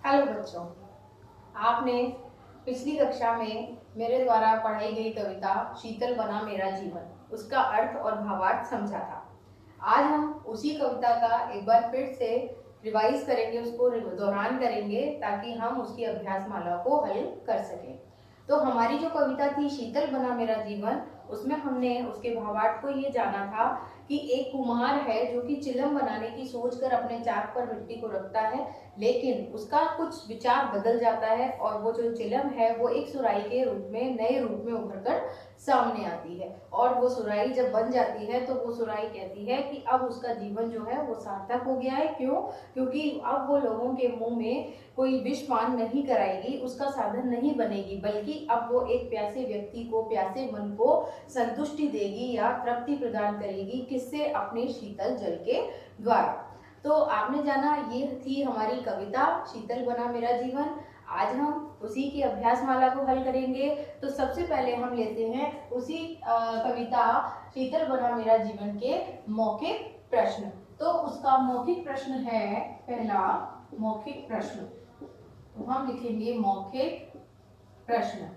Hello बच्चों, आपने पिछली कक्षा में मेरे द्वारा पढ़ाई गई कविता शीतल बना मेरा जीवन उसका अर्थ और भावार्थ समझा था। आज हम उसी कविता का एक बार फिर से रिवाइज करेंगे, उसको दोहरान करेंगे ताकि हम उसकी अभ्यास माला को हल कर सकें। तो हमारी जो कविता थी शीतल बना मेरा जीवन, उसमें हमने उसके भावार्थ को ये जाना था कि एक कुम्हार है जो कि चिलम बनाने की सोचकर अपने चाक पर मिट्टी को रखता है, लेकिन उसका कुछ विचार बदल जाता है और वो जो चिलम है वो एक सुराही के रूप में, नए रूप में उभर कर सामने आती है। और वो सुराही जब बन जाती है तो वो सुराही कहती है कि अब उसका जीवन जो है वो सार्थक हो गया है। क्यों? क्योंकि अब वो लोगों के मुंह में कोई विष पान नहीं कराएगी, उसका साधन नहीं बनेगी, बल्कि अब वो एक प्यासे व्यक्ति को, प्यासे मन को संतुष्टि देगी या तृप्ति प्रदान करेगी। किससे? अपने शीतल जल के द्वारा। तो आपने जाना ये थी हमारी कविता शीतल बना मेरा जीवन। आज हम उसी की अभ्यास माला को हल करेंगे। तो सबसे पहले हम लेते हैं उसी कविता शीतल बना मेरा जीवन के मौखिक प्रश्न। तो उसका मौखिक प्रश्न है, पहला मौखिक प्रश्न। तो हम लिखेंगे मौखिक प्रश्न।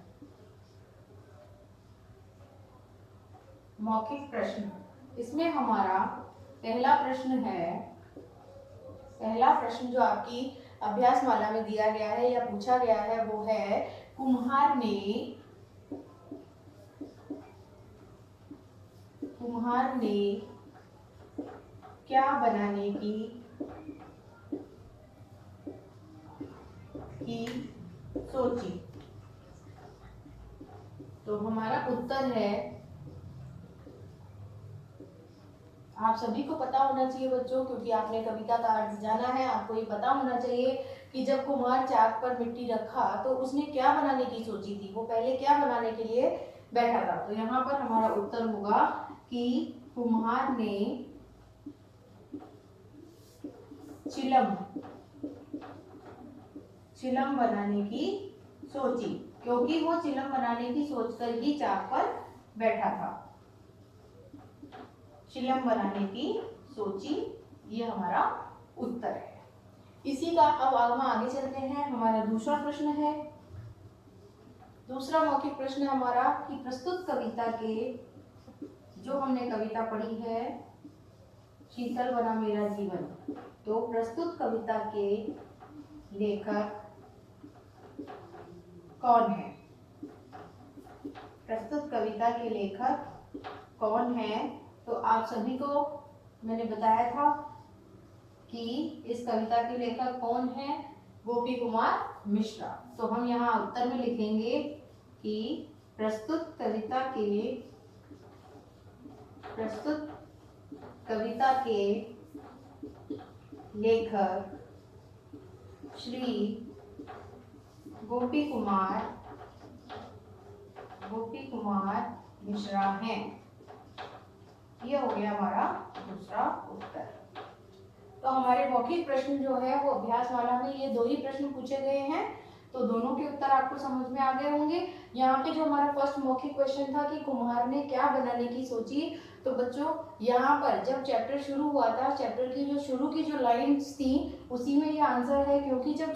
मौखिक प्रश्न, इसमें हमारा पहला प्रश्न है, पहला प्रश्न जो आपकी अभ्यास माला में दिया गया है या पूछा गया है वो है, कुम्हार ने क्या बनाने की सोची। तो हमारा उत्तर है, आप सभी को पता होना चाहिए बच्चों, क्योंकि आपने कविता का अर्थ जाना है, आपको ये पता होना चाहिए कि जब कुम्हार चाक पर मिट्टी रखा तो उसने क्या बनाने की सोची थी, वो पहले क्या बनाने के लिए बैठा था। तो यहाँ पर हमारा उत्तर होगा कि कुम्हार ने चिलम बनाने की सोची, क्योंकि वो चिलम बनाने की सोचकर ही चाक पर बैठा था। चिलम बनाने की सोची, ये हमारा उत्तर है। इसी का अब हम आगे चलते हैं। हमारा दूसरा प्रश्न है, दूसरा मौखिक प्रश्न हमारा कि प्रस्तुत कविता के, जो हमने कविता पढ़ी है शीतल बना मेरा जीवन, तो प्रस्तुत कविता के लेखक कौन है? प्रस्तुत कविता के लेखक कौन है? तो आप सभी को मैंने बताया था कि इस कविता के लेखक कौन है, गोपी कुमार मिश्रा। तो हम यहाँ उत्तर में लिखेंगे कि प्रस्तुत कविता के लेखक श्री गोपी कुमार मिश्रा हैं। यह हो गया हमारा दूसरा उत्तर। तो हमारे मौखिक प्रश्न जो है वो अभ्यास वाला में ये दो ही प्रश्न पूछे गए हैं, तो दोनों के उत्तर आपको समझ में आ गए होंगे। यहाँ पे जो हमारा फर्स्ट मौखिक क्वेश्चन था कि कुम्हार ने क्या बनाने की सोची, तो बच्चों यहाँ पर जब चैप्टर शुरू हुआ था, चैप्टर की जो शुरू की जो लाइन्स थी उसी में ये आंसर है। क्योंकि जब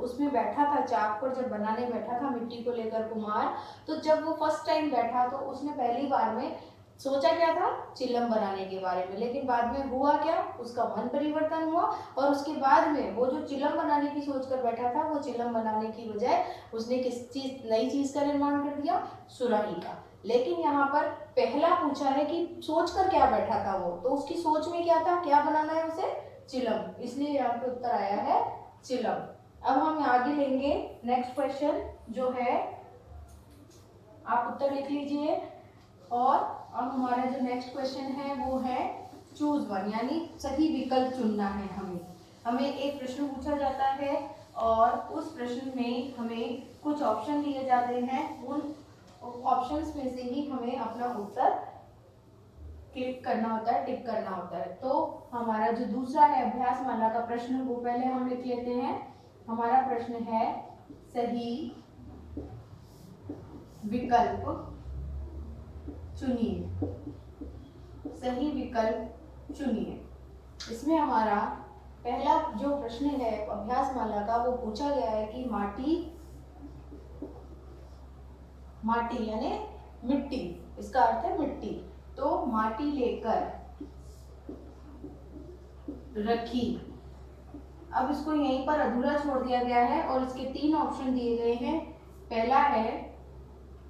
उसमें बैठा था, चाक पर जब बनाने बैठा था मिट्टी को लेकर कुम्हार, तो जब वो फर्स्ट टाइम बैठा तो उसने पहली बार में सोचा क्या था? चिलम बनाने के बारे में। लेकिन बाद में हुआ क्या? उसका मन परिवर्तन हुआ और उसके बाद में वो जो चिलम बनाने की सोच कर बैठा था, वो चिलम बनाने की बजाय उसने किस चीज, नई चीज का निर्माण कर दिया? सुराही का। लेकिन यहाँ पर पहला पूछा है कि सोच कर क्या बैठा था वो, तो उसकी सोच में क्या था? क्या बनाना है उसे? चिलम। इसलिए यहाँ पे उत्तर आया है चिलम। अब हम आगे लेंगे नेक्स्ट क्वेश्चन जो है, आप उत्तर लिख लीजिए। और अब हमारा जो नेक्स्ट क्वेश्चन है वो है चूज वन, यानी सही विकल्प चुनना है हमें। हमें एक प्रश्न पूछा जाता है और उस प्रश्न में हमें कुछ ऑप्शन दिए जाते हैं, उन ऑप्शंस में से ही हमें अपना उत्तर क्लिक करना होता है, टिक करना होता है। तो हमारा जो दूसरा है अभ्यास माला का प्रश्न, वो पहले हम लिख लेते हैं। हमारा प्रश्न है सही विकल्प चुनिए। सही विकल्प चुनिए। इसमें हमारा पहला जो प्रश्न है अभ्यास माला का वो पूछा गया है कि माटी यानी मिट्टी, इसका अर्थ है मिट्टी। तो माटी लेकर रखी, अब इसको यहीं पर अधूरा छोड़ दिया गया है और इसके 3 ऑप्शन दिए गए हैं। पहला है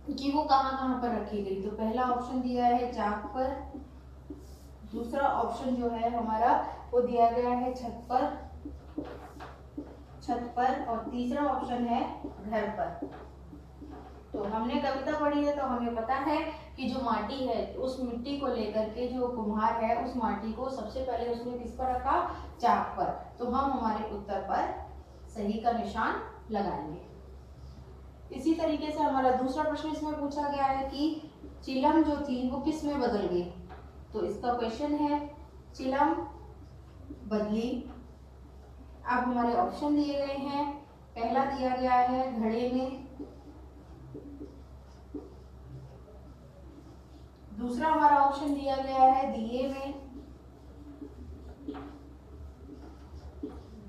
कि वो कहाँ कहाँ पर रखी गई, तो पहला ऑप्शन दिया है चाक पर, दूसरा ऑप्शन जो है हमारा वो दिया गया है छत पर और तीसरा ऑप्शन है घर पर। तो हमने कविता पढ़ी है तो हमें पता है कि जो माटी है उस मिट्टी को लेकर के जो कुम्हार है उस माटी को सबसे पहले उसने किस पर रखा, चाक पर। तो हम हमारे उत्तर पर सही का निशान लगाएंगे। इसी तरीके से हमारा दूसरा प्रश्न इसमें पूछा गया है कि चिलम जो थी वो किस में बदल गई। तो इसका क्वेश्चन है चिलम बदली। अब हमारे ऑप्शन दिए गए हैं, पहला दिया गया है घड़े में, दूसरा हमारा ऑप्शन दिया गया है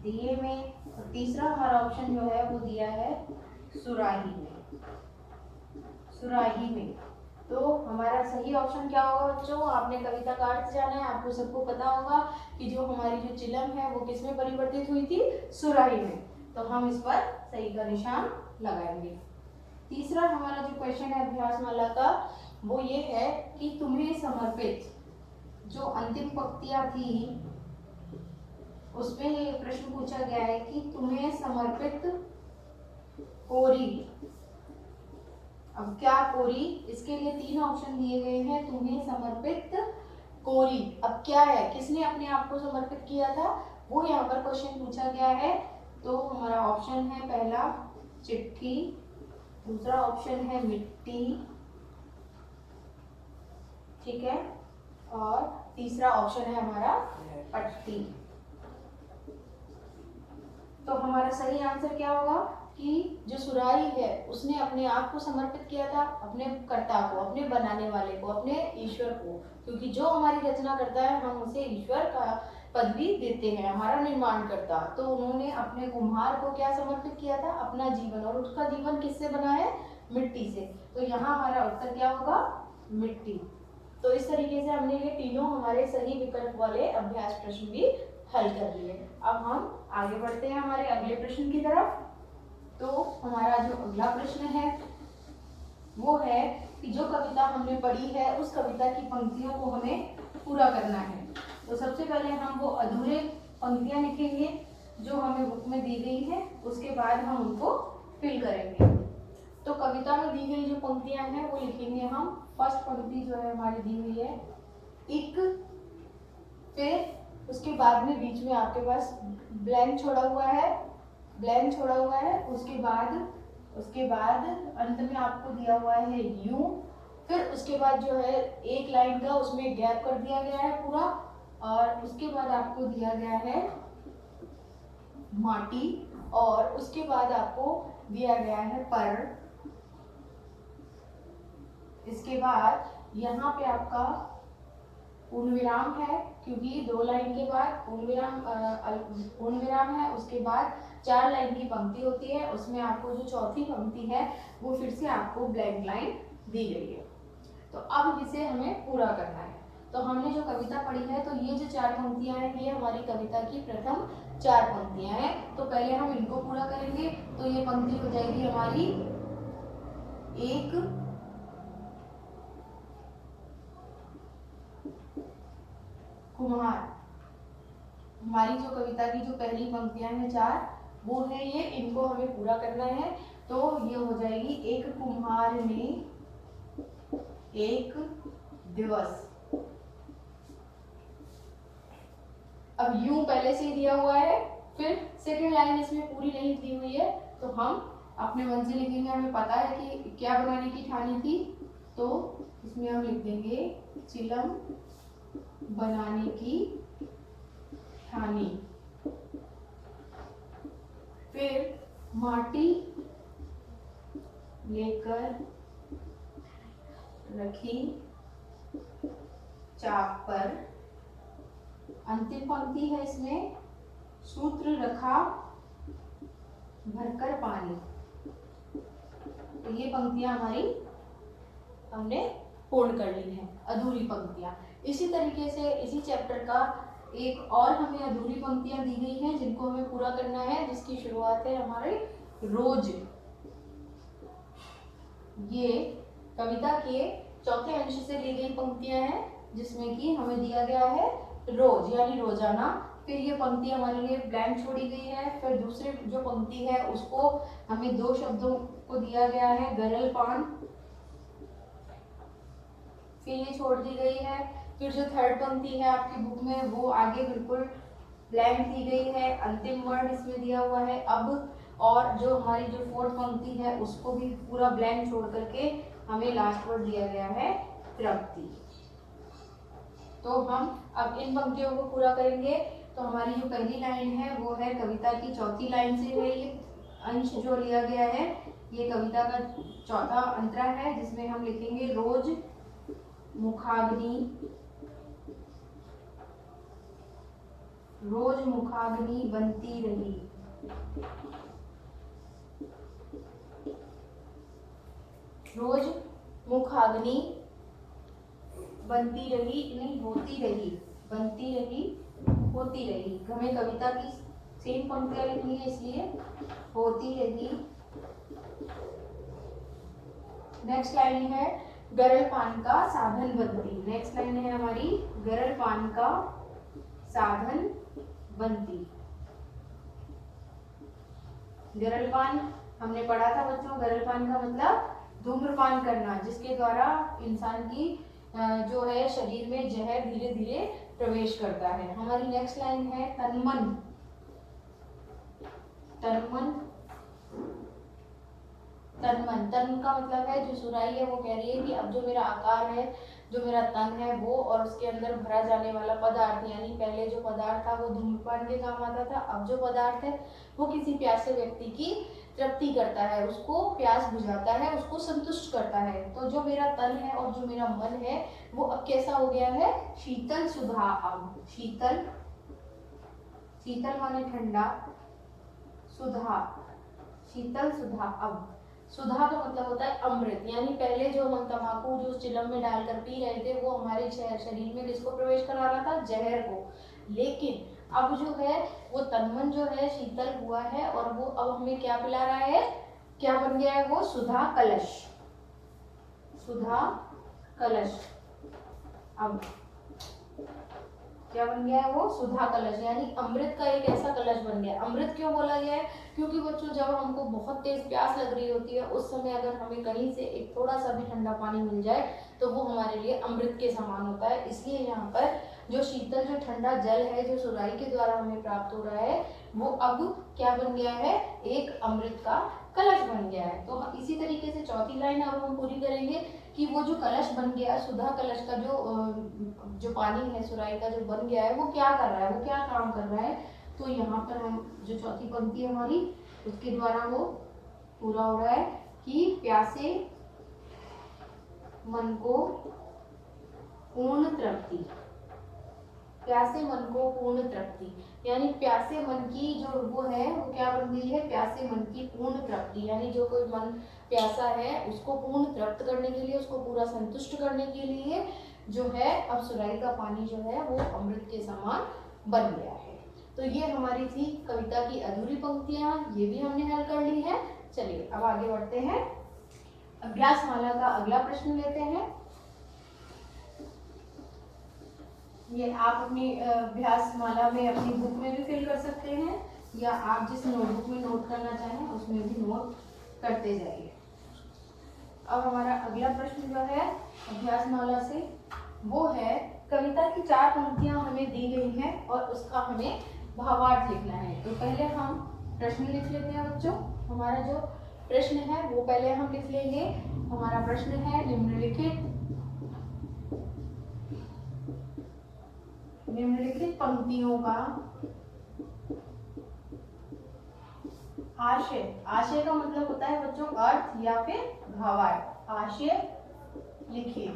दिए में और तीसरा हमारा ऑप्शन जो है वो दिया है सुराही में। तो हमारा सही ऑप्शन क्या होगा बच्चों, आपने कविता का अर्थ जाना है, आपको सबको पता होगा कि जो हमारी जो चिलम है वो किस में परिवर्तित हुई थी, सुराही में। तो हम इस पर सही का निशान लगाएंगे। तीसरा हमारा जो क्वेश्चन है अभ्यास माला का वो ये है कि तुम्हें समर्पित जो अंतिम पंक्तियां थी उसमें ये प्रश्न पूछा गया है कि तुम्हें समर्पित कोरी। अब क्या कोरी, इसके लिए 3 ऑप्शन दिए गए हैं, तुम्हें समर्पित कोरी। अब क्या है, किसने अपने आप को समर्पित किया था वो यहाँ पर क्वेश्चन पूछा गया है। तो हमारा ऑप्शन है पहला चिट्ठी, दूसरा ऑप्शन है मिट्टी, ठीक है, और तीसरा ऑप्शन है हमारा पट्टी। तो हमारा सही आंसर क्या होगा कि जो सुराही है उसने अपने आप को समर्पित किया था अपने कर्ता को, अपने बनाने वाले को, अपने ईश्वर को, क्योंकि जो हमारी रचना करता है हम उसे ईश्वर का पदवी देते हैं, हमारा निर्माण करता। तो उन्होंने अपने कुम्हार को क्या समर्पित किया था, अपना जीवन, और उसका जीवन किससे बना है, मिट्टी से। तो यहाँ हमारा उत्तर क्या होगा, मिट्टी। तो इस तरीके से हमने ये तीनों हमारे सही विकल्प वाले अभ्यास प्रश्न भी हल कर लिए। अब हम आगे बढ़ते हैं हमारे अगले प्रश्न की तरफ। तो हमारा जो अगला प्रश्न है वो है कि जो कविता हमने पढ़ी है उस कविता की पंक्तियों को हमें पूरा करना है। तो सबसे पहले हम वो अधूरे पंक्तियां लिखेंगे जो हमें बुक में दी गई है, उसके बाद हम उनको फिल करेंगे। तो कविता में दी गई जो पंक्तियां हैं वो लिखेंगे हम। फर्स्ट पंक्ति जो है हमारी दी हुई है इक, फिर उसके बाद में बीच में आपके पास ब्लैंक छोड़ा हुआ है, उसके बाद अंत में आपको दिया हुआ है यू, फिर उसके बाद जो है एक लाइन का उसमें गैप कर दिया गया है पूरा, और उसके बाद आपको दिया गया है माटी, और उसके बाद आपको दिया गया है पर। इसके बाद यहाँ पे आपका पूर्ण विराम है, क्योंकि 2 लाइन के बाद पूर्ण विराम है, उसके बाद 4 लाइन की पंक्ति होती है, उसमें आपको जो चौथी पंक्ति है वो फिर से आपको ब्लैंक लाइन दी गई है। तो अब इसे हमें पूरा करना है। तो हमने जो कविता पढ़ी है तो ये जो 4 पंक्तियां हैं ये हमारी कविता की प्रथम 4 पंक्तियां हैं। तो पहले हम इनको पूरा करेंगे। तो ये पंक्ति हो जाएगी हमारी एक कुम्हार। हमारी जो कविता की जो पहली पंक्तियां हैं 4 वो है ये, इनको हमें पूरा करना है। तो ये हो जाएगी एक कुम्हार ने एक दिवस। अब यूं पहले से दिया हुआ है, फिर सेकंड लाइन इसमें पूरी नहीं दी हुई है, तो हम अपने मन से लिखेंगे। हमें पता है कि क्या बनाने की ठानी थी, तो इसमें हम लिख देंगे चिलम बनाने की ठानी। फिर माटी लेकर रखी चाक पर। अंतिम पंक्ति है इसमें सूत्र रखा भरकर पानी। तो ये पंक्तियां हमारी हमने पूर्ण कर ली हैं, अधूरी पंक्तियां। इसी तरीके से इसी चैप्टर का एक और हमें अधूरी पंक्तियां दी गई हैं जिनको हमें पूरा करना है, जिसकी शुरुआत है हमारे रोज। ये कविता के चौथे अंश से ली गई पंक्तियां हैं जिसमें कि हमें दिया गया है रोज यानी रोजाना। फिर ये पंक्ति हमारे लिए ब्लैंक छोड़ी गई है। फिर दूसरी जो पंक्ति है उसको हमें दो शब्दों को दिया गया है, गरल पान, फिर ये छोड़ दी गई है। फिर जो थर्ड पंक्ति है आपकी बुक में वो आगे बिल्कुल ब्लैंक दी गई है, अंतिम वर्ड इसमें दिया हुआ है अब। और जो हमारी जो फोर्थ पंक्ति है उसको भी पूरा ब्लैंक छोड़ करके हमें लास्ट वर्ड दिया गया है तृप्ति। तो हम अब इन पंक्तियों को पूरा करेंगे। तो हमारी जो पहली लाइन है वो है कविता की चौथी लाइन से है, ये अंश जो लिया गया है ये कविता का चौथा अंतरा है जिसमें हम लिखेंगे रोज मुखाग्नि, रोज मुखाग्नि बनती रही। रोज मुखाग्नि बनती रही, नहीं होती रही, बनती रही, होती रही। हमें कविता की सेम पंक्तियां लिखनी है इसलिए होती रही। नेक्स्ट लाइन है गरल पान का साधन बनती। नेक्स्ट लाइन है हमारी गरल पान का साधन बनती। गरल पान हमने पढ़ा था बच्चों, गरल पान का मतलब धूम्रपान करना जिसके द्वारा इंसान की जो है शरीर में जहर धीरे धीरे प्रवेश करता है। हमारी नेक्स्ट लाइन है तन्मन। तन्मन, तन्मन, तन का मतलब है जो सुराई है वो कह रही है कि अब जो मेरा आकार है, जो मेरा तन है वो और उसके अंदर भरा जाने वाला पदार्थ, यानी पहले जो पदार्थ था वो धूम्रपान के काम आता था, अब जो पदार्थ है वो किसी प्यासे व्यक्ति की तृप्ति करता है, उसको प्यास बुझाता है, उसको संतुष्ट करता है। तो जो मेरा तन है और जो मेरा मन है वो अब कैसा हो गया है, शीतल सुधा। अब शीतल, शीतल माने ठंडा, सुधा, शीतल सुधा। अब सुधा का मतलब होता है अमृत, यानी पहले जो हम तंबाकू जो चिलम में डालकर पी रहे थे वो हमारे शरीर में किसको प्रवेश करा रहा था, जहर को। लेकिन अब जो है वो तन्मन जो है शीतल हुआ है और वो अब हमें क्या पिला रहा है, क्या बन गया है वो, सुधा कलश, सुधा कलश। अब क्या बन गया है वो, सुधा कलश, यानी अमृत का एक ऐसा कलश बन गया। अमृत क्यों बोला गया है, क्योंकि बच्चों जब हमको बहुत तेज प्यास लग रही होती है उस समय अगर हमें कहीं से एक थोड़ा सा भी ठंडा पानी मिल जाए तो वो हमारे लिए अमृत के समान होता है। इसलिए यहाँ पर जो शीतल जो ठंडा जल है जो सुराई के द्वारा हमें प्राप्त हो रहा है वो अब क्या बन गया है, एक अमृत का कलश बन गया है। तो इसी तरीके से चौथी लाइन अब हम पूरी करेंगे कि वो जो कलश बन गया, सुधा कलश का जो पानी है सुराई का जो बन गया है वो क्या कर रहा है, वो क्या काम कर रहा है। तो यहाँ पर हम जो चौथी पंक्ति है हमारी उसके द्वारा वो पूरा हो रहा है कि प्यासे मन को पूर्ण तृप्ति, प्यासे मन को पूर्ण तृप्ति, यानी प्यासे मन की जो वो है वो क्या बन गई है, प्यासे मन की पूर्ण तृप्ति, यानी जो कोई मन प्यासा है उसको पूर्ण तृप्त करने के लिए, उसको पूरा संतुष्ट करने के लिए जो है अब सुराई का पानी जो है वो अमृत के समान बन गया है। तो ये हमारी थी कविता की अधूरी पंक्तियां, ये भी हमने हल कर ली है। चलिए अब आगे बढ़ते हैं, अभ्यास माला का अगला प्रश्न लेते हैं। ये आप अपनी अभ्यास माला में अपनी बुक में भी फिल कर सकते हैं या आप जिस नोटबुक में नोट करना चाहें उसमें भी नोट करते जाइए। अब हमारा अगला प्रश्न जो है अभ्यास माला से वो है कविता की 4 पंक्तियां हमें दी गई हैं और उसका हमें भावार्थ लिखना है। तो पहले हम प्रश्न लिख लेते हैं बच्चों। हमारा जो प्रश्न है वो पहले हम लिख लेंगे। हमारा प्रश्न है निम्नलिखित पंक्तियों का आशय, आशय का मतलब होता है बच्चों अर्थ या फिर भावार्थ। आशय लिखिए,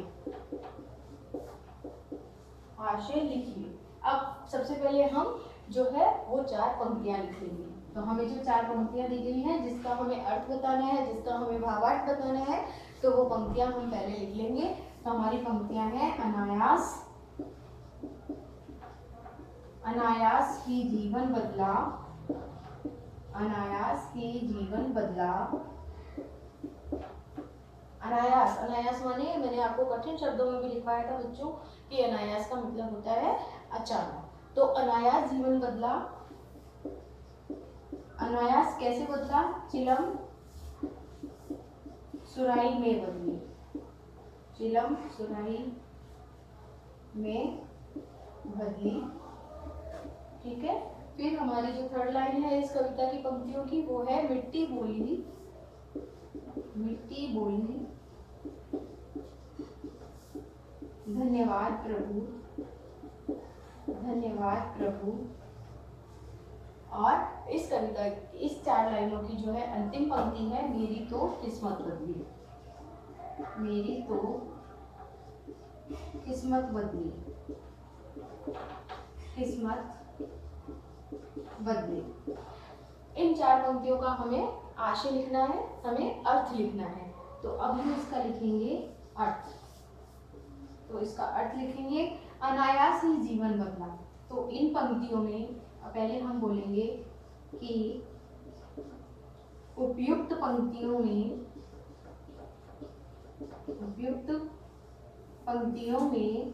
आशय लिखिए। अब सबसे पहले हम जो है वो 4 पंक्तियां लिखेंगे। तो हमें जो 4 पंक्तियां दी गई हैं, जिसका हमें अर्थ बताना है, जिसका हमें भावार्थ बताना है, तो वो पंक्तियां हम पहले लिख लेंगे। तो हमारी पंक्तियां हैं, अनायास ही जीवन बदला, अनायास ही जीवन बदला। अनायास, अनायास माने मैंने आपको कठिन शब्दों में भी लिखवाया था बच्चों कि अनायास का मतलब होता है अचानक। तो अनायास जीवन बदला, अनायास कैसे बदला? चिलम सुराही में बदली, चिलम सुराही में बदली। ठीक है। फिर हमारी जो थर्ड लाइन है इस कविता की पंक्तियों की, वो है मिट्टी बोली, मिट्टी बोली धन्यवाद प्रभु, धन्यवाद प्रभु। और इस कविता, इस 4 लाइनों की जो है अंतिम पंक्ति है, मेरी तो किस्मत बदली, मेरी तो किस्मत बदली, किस्मत बदली। इन 4 पंक्तियों का हमें आशय लिखना है, हमें अर्थ लिखना है। तो अब हम इसका लिखेंगे अर्थ। तो इसका अर्थ लिखेंगे, अनायास ही जीवन बदला। तो इन पंक्तियों में पहले हम बोलेंगे कि उपयुक्त पंक्तियों में, उपयुक्त पंक्तियों में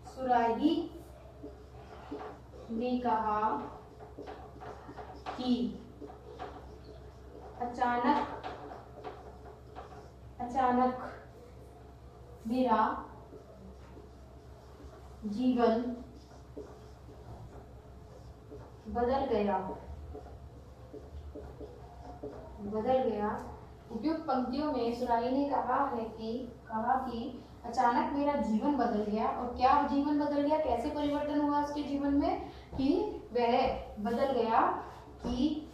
सुराही ने कहा कि अचानक मेरा जीवन बदल गया, बदल गया। उपयुक्त पंक्तियों में सुराही ने कहा कि अचानक मेरा जीवन बदल गया। और क्या जीवन बदल गया, कैसे परिवर्तन हुआ उसके जीवन में, कि वह बदल गया कि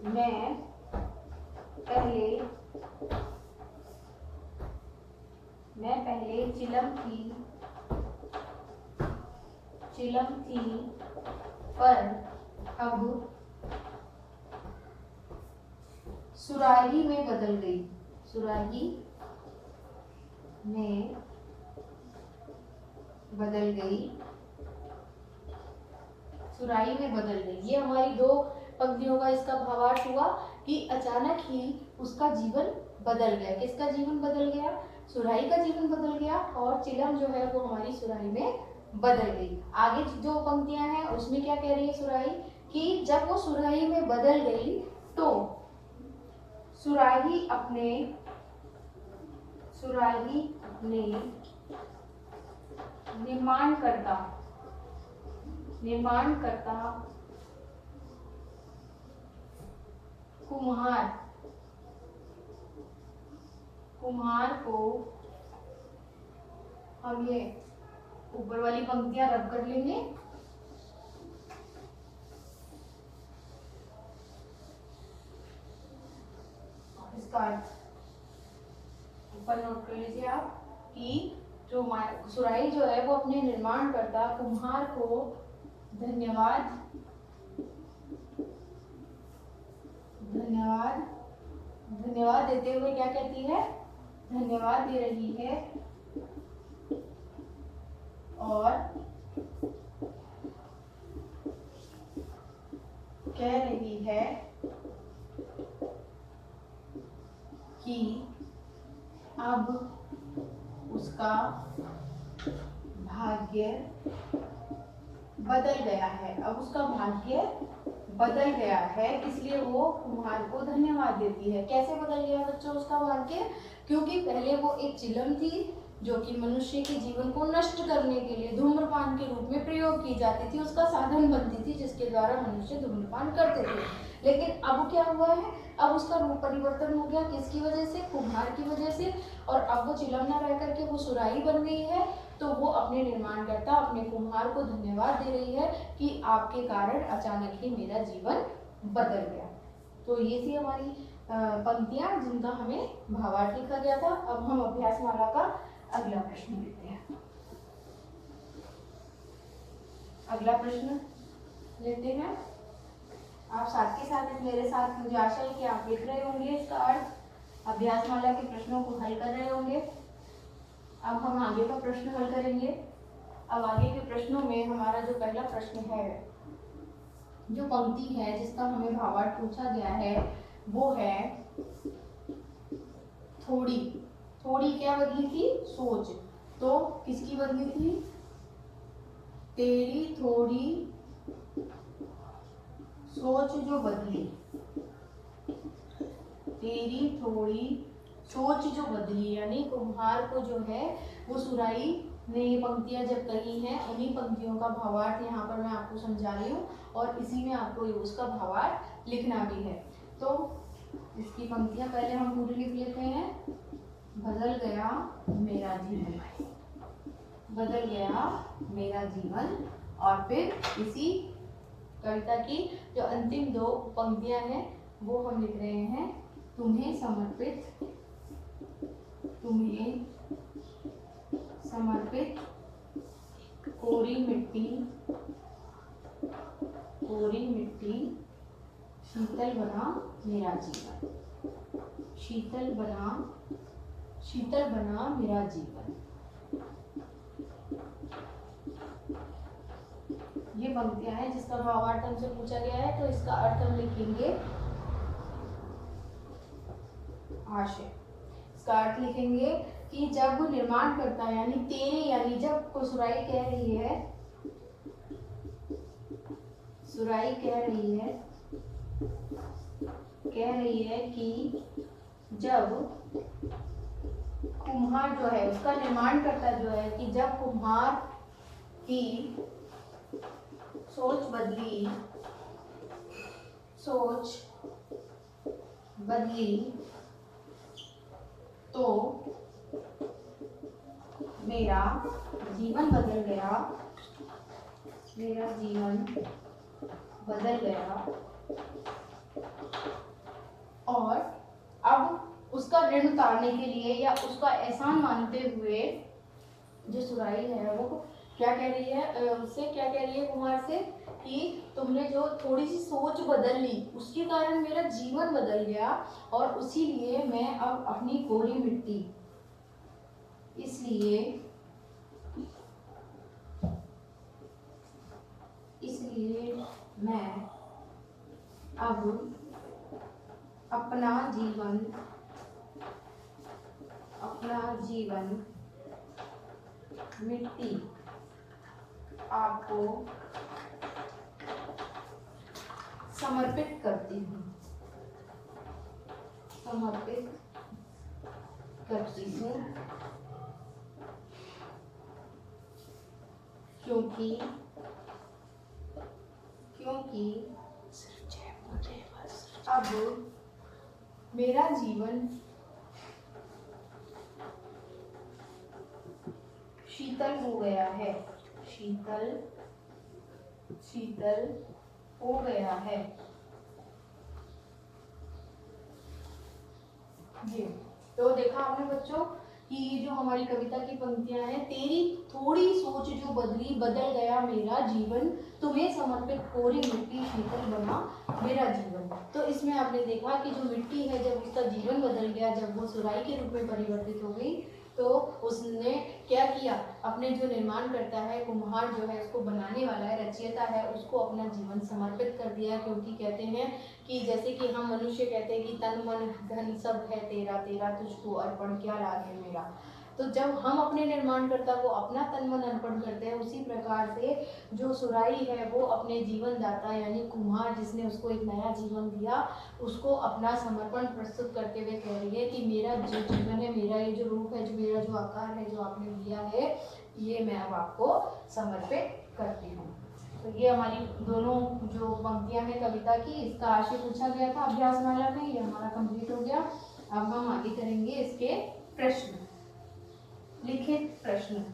मैं पहले चिलम थी पर अब सुराही में बदल गई, सुराही में बदल गई, सुराही में बदल गई। ये हमारी 2 पंक्तियों का इसका भावार्थ हुआ कि अचानक ही उसका जीवन बदल गया। किसका जीवन बदल गया? सुराही का जीवन बदल गया, और चिलम जो है वो हमारी सुराही में बदल गई। आगे जो पंक्तियां हैं उसमें क्या कह रही है सुराही, कि जब वो सुराही में बदल गई तो सुराही अपने निर्माणकर्ता कुम्हार को, हम ये ऊपर वाली पंक्तियां रद्द कर लेंगे। इसका अर्थ ऊपर नोट कर लीजिए आप, कि जो सुराही जो है वो अपने निर्माणकर्ता कुम्हार को धन्यवाद देते हुए क्या कहती है, धन्यवाद दे रही है, और कह रही है कि अब उसका भाग्य बदल गया है, अब उसका भाग्य बदल गया है, इसलिए वो कुम्हार को धन्यवाद देती है। कैसे बदल गया बच्चों उसका भाग्य? क्योंकि पहले वो एक चिलम थी जो कि मनुष्य के जीवन को नष्ट करने के लिए धूम्रपान के रूप में प्रयोग की जाती थी, उसका साधन बनती थी, जिसके द्वारा मनुष्य धूम्रपान करते थे। लेकिन अब क्या हुआ है, अब उसका रूप परिवर्तन हो गया। किसकी वजह से? कुम्हार की वजह से। और अब वो चिलम ना रह करके वो सुराही बन गई है। तो वो अपने निर्माणकर्ता, अपने कुम्हार को धन्यवाद दे रही है कि आपके कारण अचानक ही मेरा जीवन बदल गया। तो ये थी हमारी पंक्तियां जिनका हमें भावार्थ लिखा गया था। अब हम अभ्यासमाला का अगला प्रश्न लेते हैं। अगला प्रश्न लेते हैं। आप साथ के साथ मेरे साथ, मुझे आशा है कि आप लिख रहे होंगे इसका अर्थ, अभ्यास माला के प्रश्नों को हल कर रहे होंगे। अब हम आगे का प्रश्न हल करेंगे। अब आगे के प्रश्नों में हमारा जो पहला प्रश्न है, जो पंक्ति है जिसका हमें भावार्थ पूछा गया है, वो है थोड़ी। थोड़ी क्या बदली थी? सोच। तो किसकी बदली थी? तेरी थोड़ी सोच जो बदली, तेरी थोड़ी सोच जो बदली, यानी कुम्हार को जो है वो सुराही ने ये पंक्तियां जब कही हैं, उन्हीं पंक्तियों का भावार्थ यहाँ पर मैं आपको समझा रही हूँ और इसी में आपको उसका भावार्थ लिखना भी है। तो इसकी पंक्तियां पहले हम पूरी लिख लेते हैं। बदल गया मेरा जीवन, बदल गया मेरा जीवन, और फिर इसी कविता की जो अंतिम दो पंक्तियां हैं वो हम लिख रहे हैं। तुम्हें समर्पित, तुम्हें समर्पित कोरी मिट्टी, कोरी मिट्टी, शीतल बना मेरा जीवन, शीतल बना, शीतल बना मेरा जीवन। ये पंक्तियां हैं जिसका भावार्थ हमसे पूछा गया है, तो इसका अर्थ हम लिखेंगे आशय। इसका अर्थ लिखेंगे कि जब वो निर्माण करता है, यानी तेरे, यानी जब को सुराही कह रही है, सुराही कह रही है कि जब कुम्हार जो है उसका निर्माण करता जो है कि जब कुम्हार की सोच बदली, सोच बदली तो मेरा जीवन बदल गया, मेरा जीवन बदल गया। और अब उसका ऋण उतारने के लिए या उसका एहसान मानते हुए जो सुराही है वो क्या कह रही है, उससे क्या कह रही है कुम्हार से, कि तुमने जो थोड़ी सी सोच बदल ली उसके कारण मेरा जीवन बदल गया, और उसी लिए मैं अब अपनी कोरी मिट्टी, इसलिए मैं अब अपना जीवन मिट्टी आपको समर्पित करती हूँ, समर्पित करती हूँ, क्योंकि अब मेरा जीवन शीतल हो गया है, शीतल हो गया है। जी, तो देखा आपने बच्चों कि ये जो हमारी कविता की पंक्तियां हैं, तेरी थोड़ी सोच जो बदली, बदल गया मेरा जीवन, तुम्हें समर्पित कोरी मिट्टी, शीतल बना मेरा जीवन। तो इसमें आपने देखा कि जो मिट्टी है जब उसका जीवन बदल गया, जब वो सुराही के रूप में परिवर्तित हो गई, तो उसने क्या किया, अपने जो निर्माण करता है कुम्हार जो है, उसको बनाने वाला है, रचयिता है, उसको अपना जीवन समर्पित कर दिया। क्योंकि कहते हैं कि जैसे कि हम मनुष्य कहते हैं कि तन मन धन सब है तेरा, तेरा तुझको अर्पण क्या लागे मेरा। तो जब हम अपने निर्माणकर्ता को अपना तन मन अर्पण करते हैं, उसी प्रकार से जो सुराही है वो अपने जीवन दाता यानी कुम्हार जिसने उसको एक नया जीवन दिया, उसको अपना समर्पण प्रस्तुत करते हुए कह रही है कि मेरा जो जीवन है, मेरा ये जो रूप है, जो मेरा जो आकार है, जो आपने दिया है, ये मैं अब आपको समर्पित करती हूँ। तो ये हमारी दोनों जो पंक्तियां हैं कविता की, इसका आशय पूछा गया था अभ्यास माला में, ये हमारा कंप्लीट हो गया। अब हम आगे करेंगे इसके प्रश्न, लिखित प्रश्न,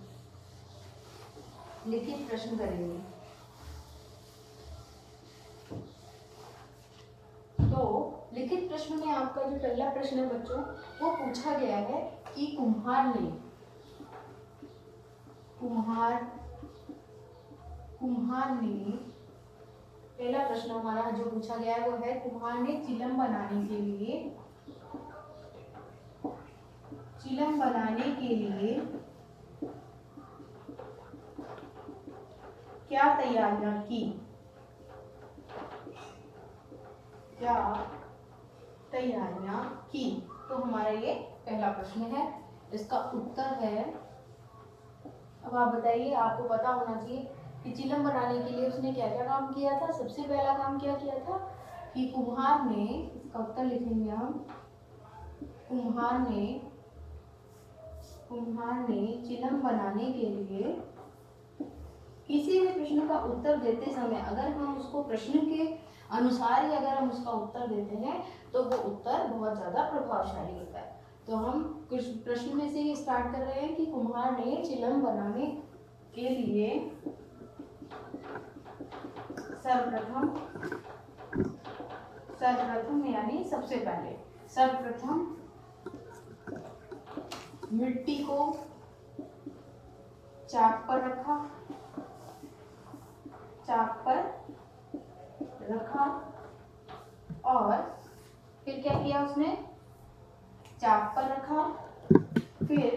लिखित प्रश्न करेंगे। तो लिखित प्रश्न में आपका जो पहला प्रश्न है बच्चों, वो पूछा गया है कि कुम्हार कुम्हार ने, पहला प्रश्न हमारा जो पूछा गया है वो है कुम्हार ने चिलम बनाने के लिए क्या तैयारियां की। तो हमारा ये पहला प्रश्न है। इसका उत्तर है, अब आप बताइए, आपको पता होना चाहिए कि चिलम बनाने के लिए उसने क्या क्या काम किया था। सबसे पहला काम क्या किया था कि कुम्हार ने, इसका उत्तर लिखेंगे हम, कुम्हार ने चिलम बनाने के लिए, किसी भी प्रश्न का उत्तर देते समय अगर हम उसको प्रश्न के अनुसार ही अगर हम उसका उत्तर देते हैं तो वो उत्तर बहुत ज़्यादा प्रभावशाली होता है। तो हम कुछ प्रश्न में से ही स्टार्ट कर रहे हैं कि कुम्हार ने चिलम बनाने के लिए सर्वप्रथम यानी सबसे पहले, सर्वप्रथम मिट्टी को चाक पर रखा और फिर क्या किया उसने, चाक पर रखा, फिर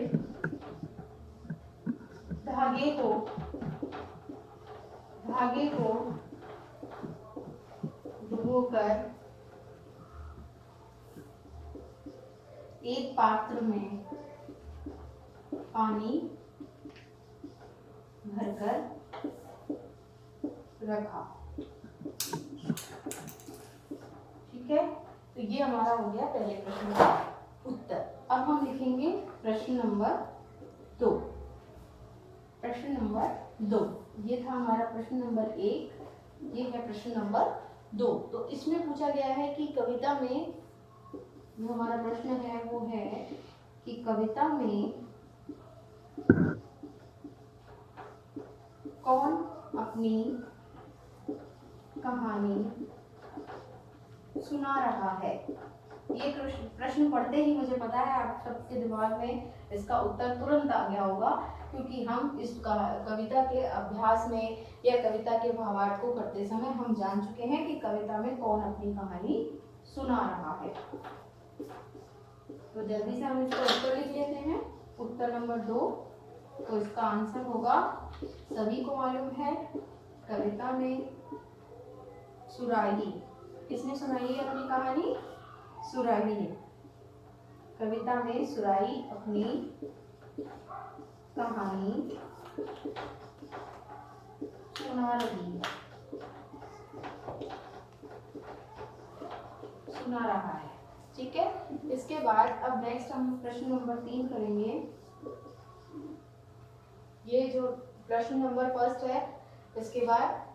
धागे को डुबोकर एक पात्र में पानी भरकर रखा। ठीक है, तो ये हमारा हो गया पहले प्रश्न का उत्तर। अब हम लिखेंगे प्रश्न नंबर 2। प्रश्न नंबर 2, ये था हमारा प्रश्न नंबर 1, ये है प्रश्न नंबर 2। तो इसमें पूछा गया है कि कविता में, जो हमारा प्रश्न है वो है कि कविता में कौन अपनी कहानी सुना रहा है। ये प्रश्न पढ़ते ही मुझे पता है आप सबके दिमाग में इसका उत्तर तुरंत आ गया होगा, क्योंकि हम इस कविता के अभ्यास में या कविता के भावार्थ को करते समय हम जान चुके हैं कि कविता में कौन अपनी कहानी सुना रहा है। तो जल्दी से हम इसका उत्तर लिख लेते हैं। उत्तर नंबर 2, तो इसका आंसर होगा, सभी को मालूम है, कविता में सुराही, किसने सुनाई है अपनी कहानी, सुराही ने। कविता में सुराही अपनी कहानी सुना रहा है। ठीक है, इसके बाद अब नेक्स्ट हम प्रश्न नंबर 3 करेंगे। ये जो प्रश्न नंबर 1 है, इसके बाद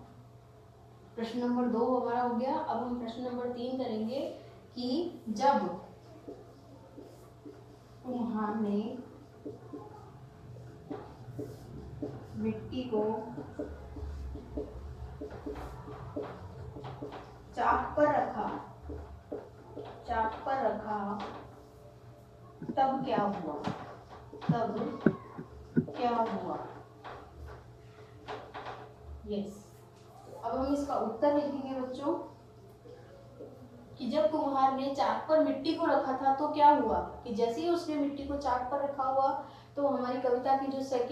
प्रश्न नंबर 2 हमारा हो गया। अब हम प्रश्न नंबर 3 करेंगे कि जब कुम्हार ने मिट्टी को चाक पर रखा तब क्या हुआ। यस, अब हम इसका उत्तर लिखेंगे बच्चों कि जब कुम्हार ने चाक पर मिट्टी को रखा था तो क्या हुआ, कि जैसे ही उसने मिट्टी को चाक पर रखा हुआ तो हमारी कविता की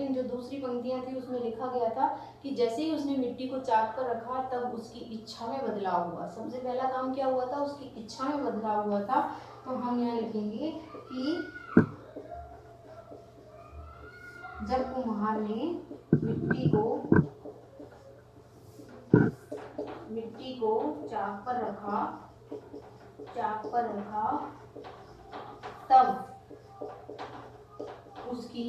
जो दूसरी पंक्तियां थी उसमें लिखा गया था कि जैसे ही उसने मिट्टी को चाक पर रखा तब उसकी इच्छा में बदलाव हुआ। सबसे पहला काम क्या हुआ था, उसकी इच्छा में बदलाव हुआ था। तो हम यहाँ लिखेंगे कि जब कुम्हार ने मिट्टी को चाक पर रखा तब उसकी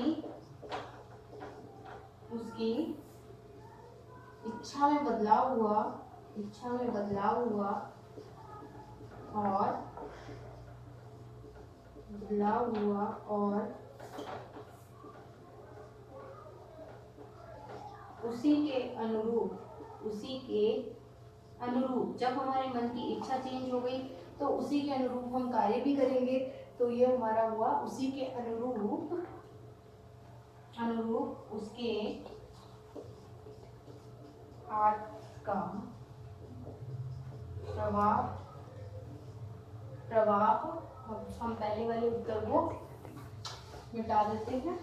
इच्छा में बदलाव हुआ और उसी के अनुरूप जब हमारे मन की इच्छा चेंज हो गई तो उसी के अनुरूप हम कार्य भी करेंगे। तो ये हमारा हुआ उसी के अनुरूप उसके हाथ का प्रवाह हम पहले वाले उत्तर को मिटा देते हैं,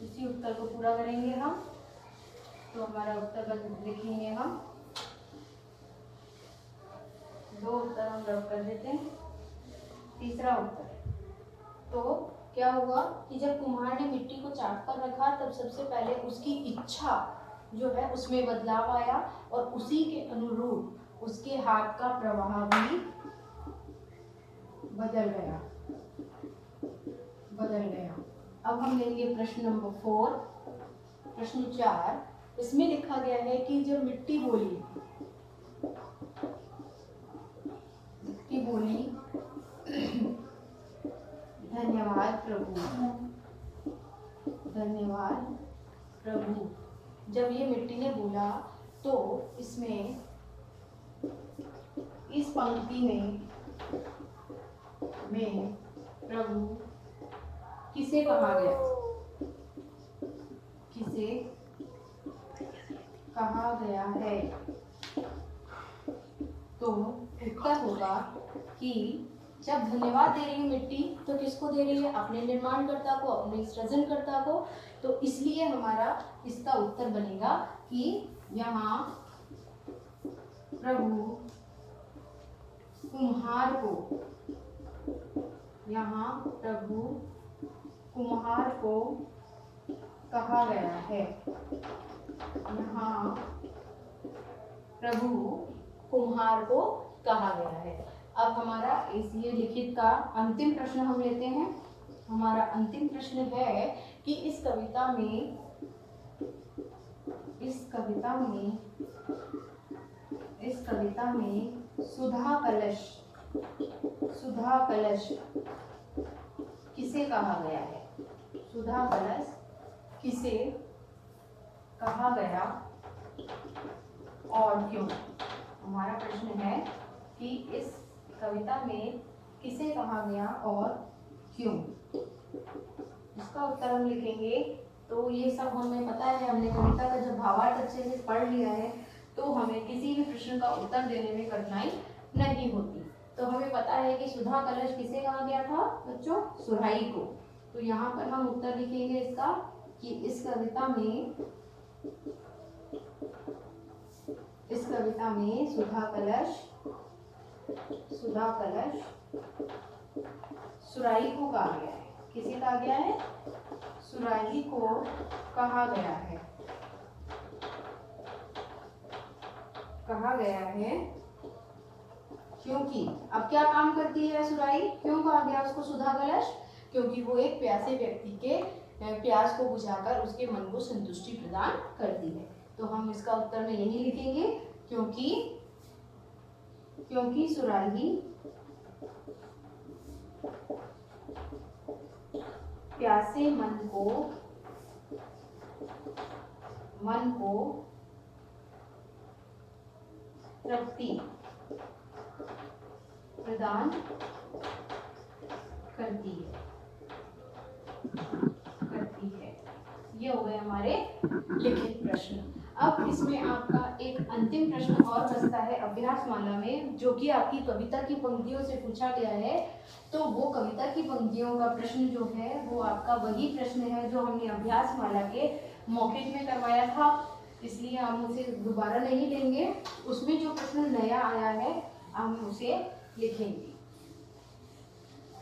इसी उत्तर को पूरा करेंगे हम। तो हमारा उत्तर लिखेंगे हम, 2 उत्तर हम रब कर देते हैं। तीसरा उत्तर, तो क्या हुआ कि जब कुम्हार ने मिट्टी को चाट कर रखा तब सबसे पहले उसकी इच्छा जो है उसमें बदलाव आया और उसी के अनुरूप उसके हाथ का प्रवाह भी बदल गया। अब हम लेंगे प्रश्न नंबर 4। प्रश्न 4 इसमें लिखा गया है कि जब मिट्टी बोली धन्यवाद प्रभु, जब ये मिट्टी ने बोला तो इसमें इस पंक्ति में प्रभु किसे कहा गया? किसे कहा गया है? तो उत्तर होगा कि जब धन्यवाद दे रही है मिट्टी तो किसको दे रही है? अपने निर्माणकर्ता को, अपने सृजनकर्ता को। तो इसलिए हमारा इसका उत्तर बनेगा कि यहाँ प्रभु कुम्हार को कहा गया है। यहाँ प्रभु कुम्हार को कहा गया है। अब हमारा ये लिखित का अंतिम प्रश्न हम लेते हैं। हमारा अंतिम प्रश्न है कि इस कविता में सुधा कलश किसे कहा गया है? सुधा कलश किसे कहा गया और क्यों? हमारा प्रश्न है कि इस कविता में किसे कहा गया और क्यों? इसका उत्तर हम लिखेंगे। तो ये सब हमें पता है, हमने कविता का जब भावार्थ अच्छे से पढ़ लिया है तो हमें किसी भी प्रश्न का उत्तर देने में कठिनाई नहीं होती। तो हमें पता है कि सुधा कलश किसे कहा गया था बच्चों? सुराही को। तो यहाँ पर हम उत्तर लिखेंगे इसका कि इस कविता में सुधा कलश सुराही को कहा गया है। किसे कहा गया है? सुराही को कहा गया है क्योंकि अब क्या काम करती है सुराही? क्यों कहा गया उसको सुधा कलश? क्योंकि वो एक प्यासे व्यक्ति के प्यास को बुझाकर उसके मन को संतुष्टि प्रदान करती है। तो हम इसका उत्तर में यही लिखेंगे, क्योंकि सुराही प्यासे मन को तृप्ति प्रदान करती है। ये हो गए हमारे लिखित प्रश्न। अब इसमें आपका एक अंतिम प्रश्न और बचता है अभ्यास माला में, जो कि आपकी कविता की पंक्तियों से पूछा गया है। तो वो कविता की पंक्तियों का प्रश्न जो है वो आपका वही प्रश्न है जो हमने अभ्यास माला के मौखिक में करवाया था, इसलिए हम उसे दोबारा नहीं लेंगे। उसमें जो प्रश्न नया आया है हम उसे लिखेंगे।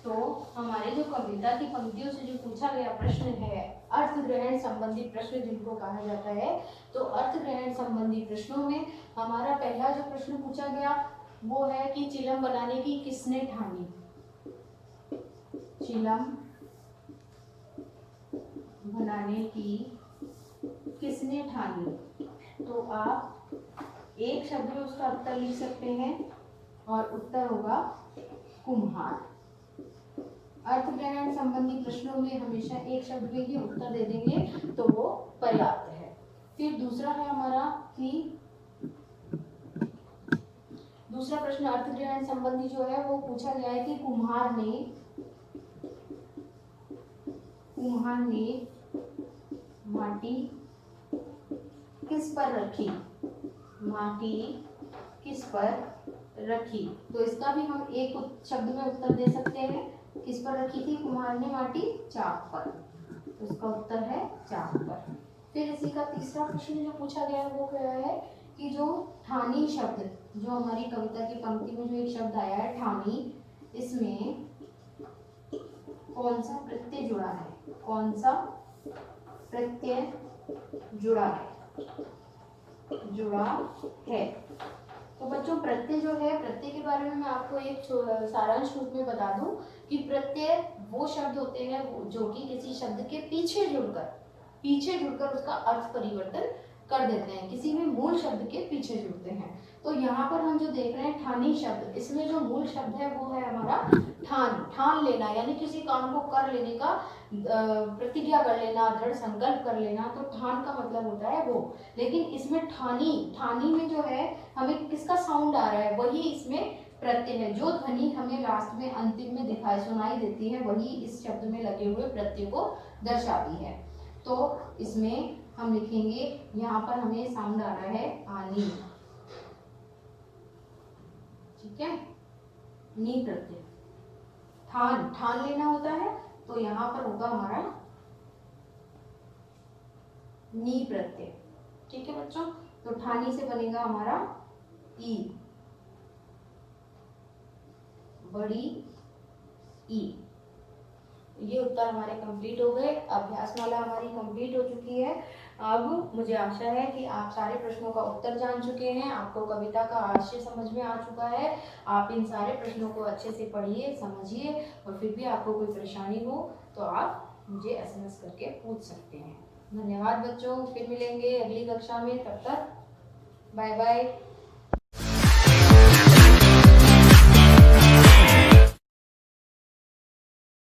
तो हमारे जो कविता की पंक्तियों से जो पूछा गया प्रश्न है अर्थ ग्रहण संबंधी प्रश्न जिनको कहा जाता है, तो अर्थ ग्रहण संबंधी प्रश्नों में हमारा पहला जो प्रश्न पूछा गया वो है कि चिलम बनाने की किसने ठानी? चिलम बनाने की किसने ठानी? तो आप एक शब्द में उसका उत्तर लिख सकते हैं और उत्तर होगा कुम्हार। अर्थ ग्रहण संबंधी प्रश्नों में हमेशा एक शब्द में ही उत्तर दे देंगे तो वो पर्याप्त है। फिर दूसरा है हमारा कि दूसरा प्रश्न अर्थ ग्रहण संबंधी जो है वो पूछा गया है कि कुम्हार ने माटी किस पर रखी, माटी किस पर रखी। तो इसका भी हम एक शब्द में उत्तर दे सकते हैं, किस पर रखी थी कुम्हार ने माटी, चाक पर। तो इसका उत्तर है चाक पर। फिर इसी का तीसरा प्रश्न जो पूछा गया है वो क्या है कि जो ठानी शब्द, जो हमारी कविता की पंक्ति में जो एक शब्द आया है ठानी, इसमें कौन सा प्रत्यय जुड़ा है, कौन सा प्रत्यय जुड़ा है। तो बच्चों प्रत्यय जो है, प्रत्यय के बारे में मैं आपको एक सारांश रूप में बता दूं कि प्रत्यय वो शब्द होते हैं जो कि किसी शब्द के पीछे जुड़कर उसका अर्थ परिवर्तन कर देते हैं, किसी भी मूल शब्द के पीछे जुड़ते हैं। तो यहाँ पर हम जो देख रहे हैं ठानी शब्द, इसमें जो मूल शब्द है वो है हमारा ठान लेना, यानी किसी काम को कर लेने का प्रतिज्ञा कर लेना, दृढ़ संकल्प कर लेना। तो ठान का मतलब होता है वो। लेकिन इसमें ठानी में जो है हमें किसका साउंड आ रहा है, वही इसमें प्रत्यय है। जो ध्वनि हमें लास्ट में अंतिम में सुनाई देती है वही इस शब्द में लगे हुए प्रत्यय को दर्शाती है। तो इसमें हम लिखेंगे, यहाँ पर हमें साउंड आ रहा है आनी, ठीक है, नी प्रत्यय। ठान लेना होता है तो यहाँ पर होगा हमारा नी प्रत्यय, ठीक है बच्चों। तो ठानी से बनेगा हमारा ई, बड़ी ई। ये उत्तर हमारे कंप्लीट हो गए, अभ्यासमाला हमारी कंप्लीट हो चुकी है। अब मुझे आशा है कि आप सारे प्रश्नों का उत्तर जान चुके हैं, आपको कविता का आशय समझ में आ चुका है। आप इन सारे प्रश्नों को अच्छे से पढ़िए, समझिए, और फिर भी आपको कोई परेशानी हो तो आप मुझे SMS करके पूछ सकते हैं। धन्यवाद बच्चों, फिर मिलेंगे अगली कक्षा में, तब तक बाय बाय।